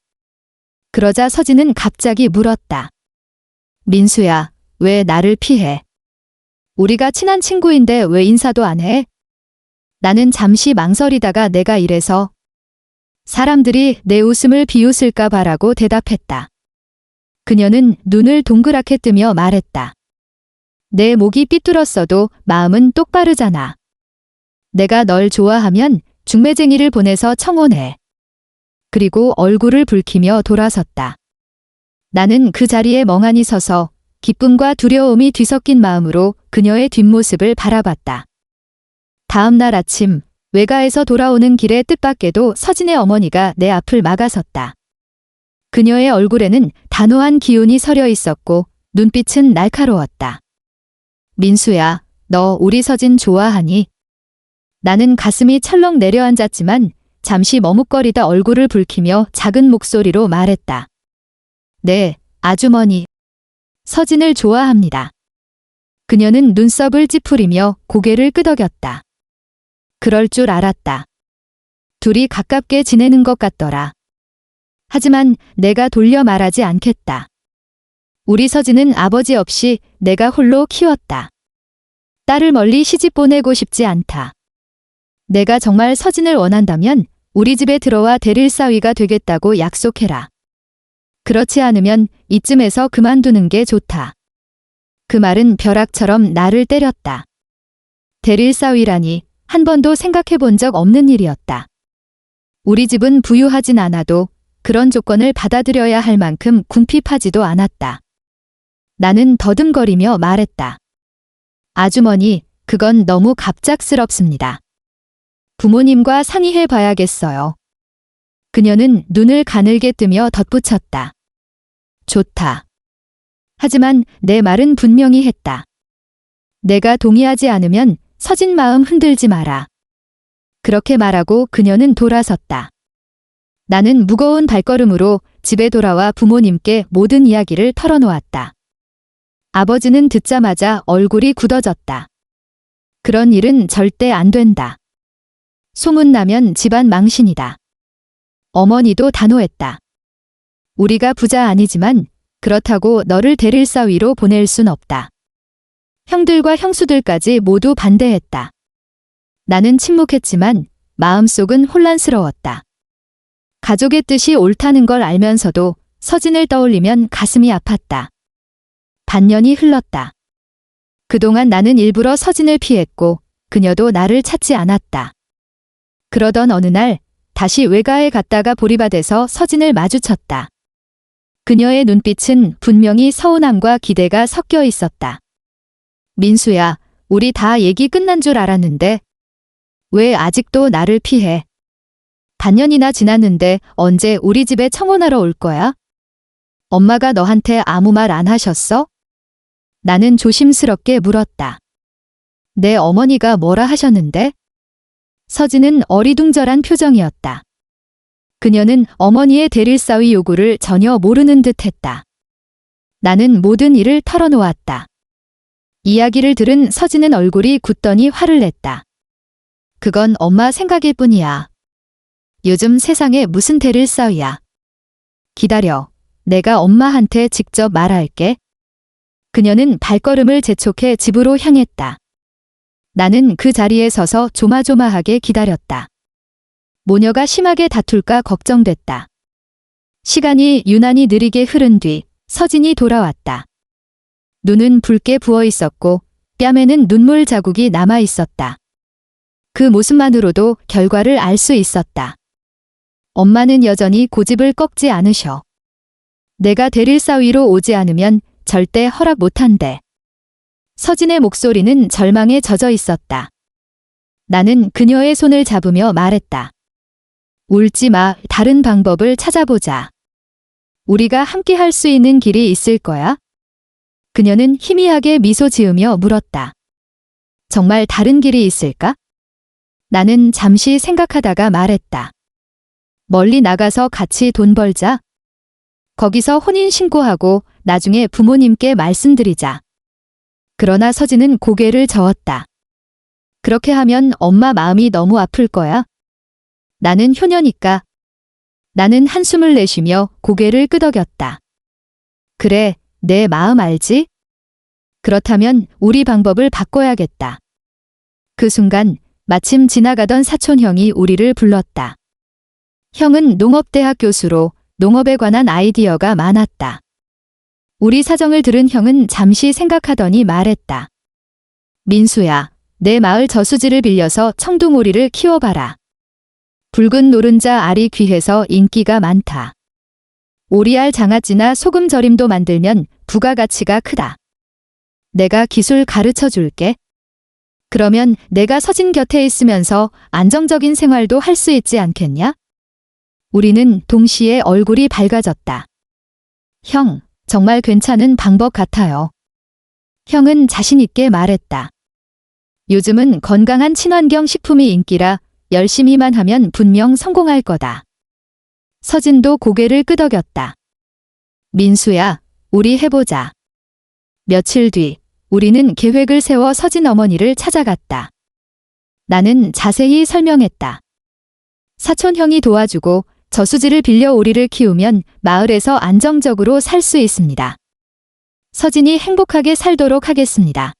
그러자 서진은 갑자기 물었다. 민수야, 왜 나를 피해? 우리가 친한 친구인데 왜 인사도 안 해? 나는 잠시 망설이다가 내가 이래서 사람들이 내 웃음을 비웃을까 봐라고 대답했다. 그녀는 눈을 동그랗게 뜨며 말했다. 내 목이 삐뚤었어도 마음은 똑바르잖아. 내가 널 좋아하면 중매쟁이를 보내서 청혼해. 그리고 얼굴을 붉히며 돌아섰다. 나는 그 자리에 멍하니 서서 기쁨과 두려움이 뒤섞인 마음으로 그녀의 뒷모습을 바라봤다. 다음 날 아침 외가에서 돌아오는 길에 뜻밖에도 서진의 어머니가 내 앞을 막아섰다. 그녀의 얼굴에는 단호한 기운이 서려 있었고 눈빛은 날카로웠다. 민수야, 너 우리 서진 좋아하니? 나는 가슴이 철렁 내려앉았지만 잠시 머뭇거리다 얼굴을 붉히며 작은 목소리로 말했다. 네, 아주머니. 서진을 좋아합니다. 그녀는 눈썹을 찌푸리며 고개를 끄덕였다. 그럴 줄 알았다. 둘이 가깝게 지내는 것 같더라. 하지만 내가 돌려 말하지 않겠다. 우리 서진은 아버지 없이 내가 홀로 키웠다. 딸을 멀리 시집 보내고 싶지 않다. 내가 정말 서진을 원한다면 우리 집에 들어와 대릴사위가 되겠다고 약속해라. 그렇지 않으면 이쯤에서 그만두는 게 좋다. 그 말은 벼락처럼 나를 때렸다. 대릴사위라니 한 번도 생각해 본 적 없는 일이었다. 우리 집은 부유하진 않아도 그런 조건을 받아들여야 할 만큼 궁핍하지도 않았다. 나는 더듬거리며 말했다. 아주머니, 그건 너무 갑작스럽습니다. 부모님과 상의해 봐야겠어요. 그녀는 눈을 가늘게 뜨며 덧붙였다. 좋다. 하지만 내 말은 분명히 했다. 내가 동의하지 않으면 서진 마음 흔들지 마라. 그렇게 말하고 그녀는 돌아섰다. 나는 무거운 발걸음으로 집에 돌아와 부모님께 모든 이야기를 털어놓았다. 아버지는 듣자마자 얼굴이 굳어졌다. 그런 일은 절대 안 된다. 소문나면 집안 망신이다. 어머니도 단호했다. 우리가 부자 아니지만 그렇다고 너를 대릴사위로 보낼 순 없다. 형들과 형수들까지 모두 반대했다. 나는 침묵했지만 마음속은 혼란스러웠다. 가족의 뜻이 옳다는 걸 알면서도 서진을 떠올리면 가슴이 아팠다. 반년이 흘렀다. 그동안 나는 일부러 서진을 피했고 그녀도 나를 찾지 않았다. 그러던 어느 날 다시 외가에 갔다가 보리밭에서 서진을 마주쳤다. 그녀의 눈빛은 분명히 서운함과 기대가 섞여 있었다. 민수야, 우리 다 얘기 끝난 줄 알았는데 왜 아직도 나를 피해? 반년이나 지났는데 언제 우리 집에 청혼하러 올 거야? 엄마가 너한테 아무 말 안 하셨어? 나는 조심스럽게 물었다. 내 어머니가 뭐라 하셨는데? 서진은 어리둥절한 표정이었다. 그녀는 어머니의 대릴사위 요구를 전혀 모르는 듯 했다. 나는 모든 일을 털어놓았다. 이야기를 들은 서진은 얼굴이 굳더니 화를 냈다. 그건 엄마 생각일 뿐이야. 요즘 세상에 무슨 대릴사위야. 기다려. 내가 엄마한테 직접 말할게. 그녀는 발걸음을 재촉해 집으로 향했다. 나는 그 자리에 서서 조마조마하게 기다렸다. 모녀가 심하게 다툴까 걱정됐다. 시간이 유난히 느리게 흐른 뒤 서진이 돌아왔다. 눈은 붉게 부어 있었고 뺨에는 눈물 자국이 남아 있었다. 그 모습만으로도 결과를 알 수 있었다. 엄마는 여전히 고집을 꺾지 않으셔. 내가 대릴사위로 오지 않으면 절대 허락 못한대. 서진의 목소리는 절망에 젖어 있었다. 나는 그녀의 손을 잡으며 말했다. 울지 마, 다른 방법을 찾아보자. 우리가 함께 할 수 있는 길이 있을 거야? 그녀는 희미하게 미소 지으며 물었다. 정말 다른 길이 있을까? 나는 잠시 생각하다가 말했다. 멀리 나가서 같이 돈 벌자. 거기서 혼인신고하고 나중에 부모님께 말씀드리자. 그러나 서진은 고개를 저었다. 그렇게 하면 엄마 마음이 너무 아플 거야. 나는 효녀니까. 나는 한숨을 내쉬며 고개를 끄덕였다. 그래, 내 마음 알지? 그렇다면 우리 방법을 바꿔야겠다. 그 순간 마침 지나가던 사촌 형이 우리를 불렀다. 형은 농업대학 교수로 농업에 관한 아이디어가 많았다. 우리 사정을 들은 형은 잠시 생각하더니 말했다. 민수야, 내 마을 저수지를 빌려서 청둥오리를 키워봐라. 붉은 노른자 알이 귀해서 인기가 많다. 오리알 장아찌나 소금 절임도 만들면 부가가치가 크다. 내가 기술 가르쳐 줄게. 그러면 내가 서진 곁에 있으면서 안정적인 생활도 할 수 있지 않겠냐? 우리는 동시에 얼굴이 밝아졌다. 형, 정말 괜찮은 방법 같아요. 형은 자신 있게 말했다. 요즘은 건강한 친환경 식품이 인기라 열심히만 하면 분명 성공할 거다. 서진도 고개를 끄덕였다. 민수야, 우리 해보자. 며칠 뒤 우리는 계획을 세워 서진 어머니를 찾아갔다. 나는 자세히 설명했다. 사촌 형이 도와주고 저수지를 빌려 오리를 키우면 마을에서 안정적으로 살 수 있습니다. 서진이 행복하게 살도록 하겠습니다.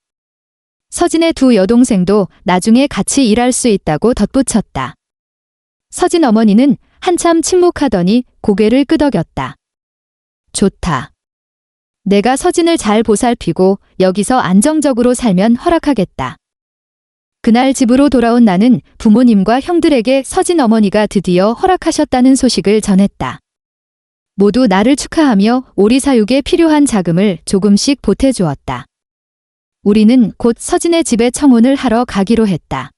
서진의 두 여동생도 나중에 같이 일할 수 있다고 덧붙였다. 서진 어머니는 한참 침묵하더니 고개를 끄덕였다. 좋다. 내가 서진을 잘 보살피고 여기서 안정적으로 살면 허락하겠다. 그날 집으로 돌아온 나는 부모님과 형들에게 서진 어머니가 드디어 허락하셨다는 소식을 전했다. 모두 나를 축하하며 오리 사육에 필요한 자금을 조금씩 보태주었다. 우리는 곧 서진의 집에 청혼을 하러 가기로 했다.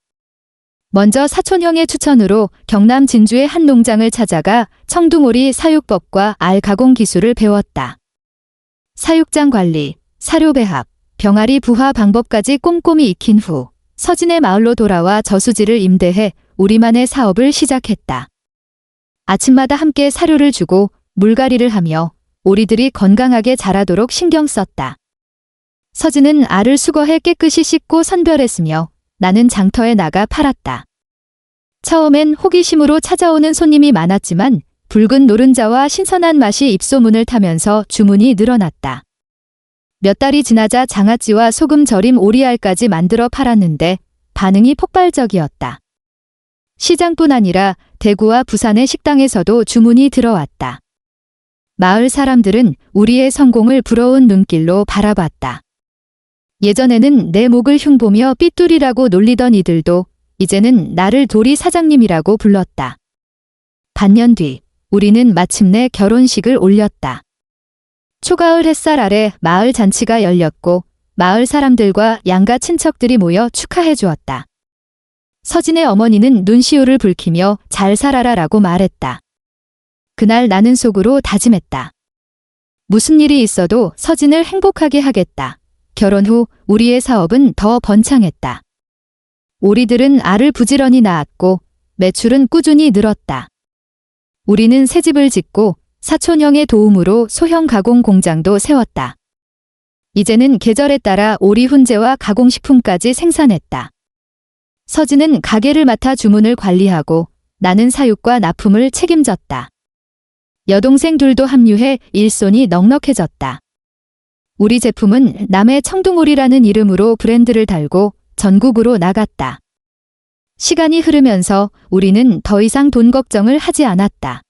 먼저 사촌형의 추천으로 경남 진주의 한 농장을 찾아가 청둥오리 사육법과 알 가공 기술을 배웠다. 사육장 관리, 사료 배합, 병아리 부화 방법까지 꼼꼼히 익힌 후 서진의 마을로 돌아와 저수지를 임대해 우리만의 사업을 시작했다. 아침마다 함께 사료를 주고 물갈이를 하며 오리들이 건강하게 자라도록 신경 썼다. 서진은 알을 수거해 깨끗이 씻고 선별했으며 나는 장터에 나가 팔았다. 처음엔 호기심으로 찾아오는 손님이 많았지만 붉은 노른자와 신선한 맛이 입소문을 타면서 주문이 늘어났다. 몇 달이 지나자 장아찌와 소금 절임 오리알까지 만들어 팔았는데 반응이 폭발적이었다. 시장뿐 아니라 대구와 부산의 식당에서도 주문이 들어왔다. 마을 사람들은 우리의 성공을 부러운 눈길로 바라봤다. 예전에는 내 목을 흉보며 삐뚤이라고 놀리던 이들도 이제는 나를 도리 사장님이라고 불렀다. 반년 뒤 우리는 마침내 결혼식을 올렸다. 초가을 햇살 아래 마을 잔치가 열렸고 마을 사람들과 양가 친척들이 모여 축하해 주었다. 서진의 어머니는 눈시울을 붉히며 잘 살아라라고 말했다. 그날 나는 속으로 다짐했다. 무슨 일이 있어도 서진을 행복하게 하겠다. 결혼 후 우리의 사업은 더 번창했다. 오리들은 알을 부지런히 낳았고 매출은 꾸준히 늘었다. 우리는 새 집을 짓고 사촌형의 도움으로 소형 가공 공장도 세웠다. 이제는 계절에 따라 오리 훈제와 가공식품까지 생산했다. 서진은 가게를 맡아 주문을 관리하고 나는 사육과 납품을 책임졌다. 여동생 둘도 합류해 일손이 넉넉해졌다. 우리 제품은 남해 청둥오리라는 이름으로 브랜드를 달고 전국으로 나갔다. 시간이 흐르면서 우리는 더 이상 돈 걱정을 하지 않았다.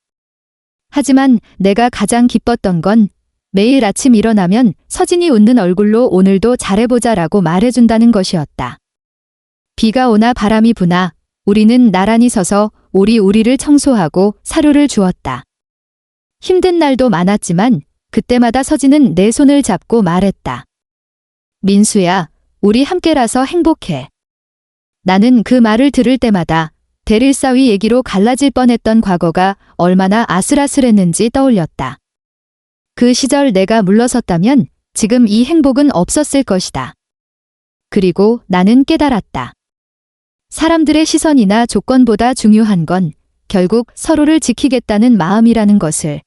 하지만 내가 가장 기뻤던 건 매일 아침 일어나면 서진이 웃는 얼굴로 오늘도 잘해보자라고 말해준다는 것이었다. 비가 오나 바람이 부나 우리는 나란히 서서 오리를 청소하고 사료를 주었다. 힘든 날도 많았지만 그때마다 서진은 내 손을 잡고 말했다. 민수야, 우리 함께라서 행복해. 나는 그 말을 들을 때마다 대릴사위 얘기로 갈라질 뻔했던 과거가 얼마나 아슬아슬했는지 떠올렸다. 그 시절 내가 물러섰다면 지금 이 행복은 없었을 것이다. 그리고 나는 깨달았다. 사람들의 시선이나 조건보다 중요한 건 결국 서로를 지키겠다는 마음이라는 것을.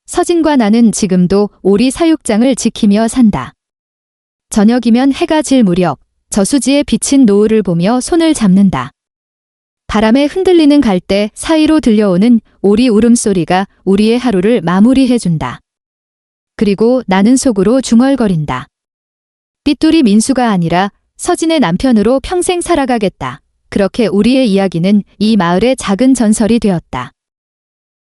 서진과 나는 지금도 오리 사육장을 지키며 산다. 저녁이면 해가 질 무렵 저수지에 비친 노을을 보며 손을 잡는다. 바람에 흔들리는 갈대 사이로 들려오는 오리 울음소리가 우리의 하루를 마무리해준다. 그리고 나는 속으로 중얼거린다. 삐뚤이 민수가 아니라 서진의 남편으로 평생 살아가겠다. 그렇게 우리의 이야기는 이 마을의 작은 전설이 되었다.